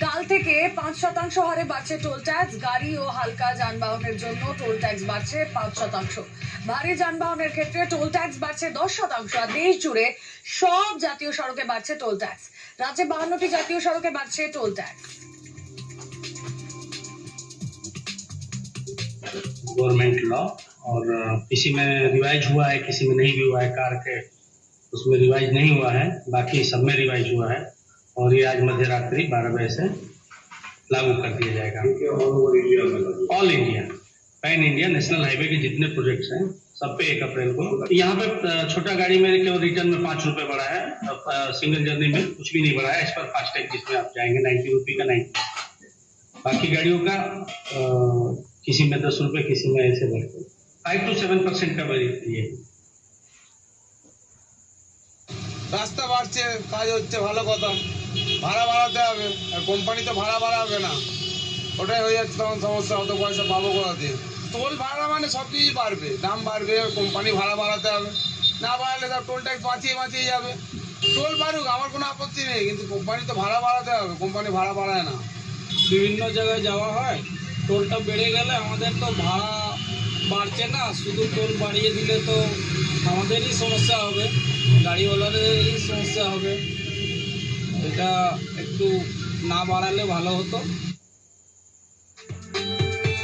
কাল থেকে 5% হারে বাড়ছে টোল ট্যাক্স। গাড়ি ও হালকা যানবাহনের জন্য টোল ট্যাক্স বাড়ছে 5%। ভারী যানবাহনের ক্ষেত্রে টোল ট্যাক্স বাড়ছে 10%। আর দেশ জুড়ে সব জাতীয় সড়কে বাড়ছে টোল ট্যাক্স। রাজ্যে 52টি জাতীয় সড়কে বাড়ছে টোল ট্যাক্স। गवर्नमेंट लॉ और किसी में रिवाइज हुआ है, किसी में नहीं भी हुआ है। कार के उसमें रिवाइज नहीं हुआ है, बाकी सब में रिवाइज हुआ है और ये आज मध्य रात्रि 12 बजे से लागू कर दिया जाएगा। All India pan India national highway के जितने प्रोजेक्ट्स हैं सब पे 1 अप्रैल को। यहाँ पे छोटा गाड़ी में केवल रिटर्न में 5 रुपए बढ़ा है, सिंगल जर्नी में कुछ भी नहीं बढ़ा है। इस पर फास्टैग जिसमें आप जाएंगे 90 रुपये का 90। बाकी गाड़ियों का किसी में 10 रुपए, किसी में ऐसे बढ़ते 5 to 7% का ये। রাস্তা বাড়ছে, কাজ হচ্ছে, ভালো কথা। ভাড়া বাড়াতে হবে, আর কোম্পানি তো ভাড়া বাড়াবে না, ওটাই হয়ে যাচ্ছে তখন সমস্যা। অত পয়সা পাবো কোথা দিয়ে? টোল ভাড়া মানে সব কিছুই বাড়বে, দাম বাড়বে, কোম্পানি ভাড়া বাড়াতে হবে। না বাড়ালে তার টোল ট্যাক্স বাঁচিয়ে যাবে। টোল বাড়ুক, আমার কোনো আপত্তি নেই, কিন্তু কোম্পানি তো ভাড়া বাড়াতে হবে, কোম্পানি ভাড়া বাড়ায় না। বিভিন্ন জায়গায় যাওয়া হয়, টোলটা বেড়ে গেলে আমাদের তো ভাড়া বাড়ছে না, শুধু টোল বাড়িয়ে দিলে তো আমাদেরই সমস্যা হবে, গাড়িওয়ালাদেরই সমস্যা হবে। এটা একটু না বাড়ালে ভালো হতো।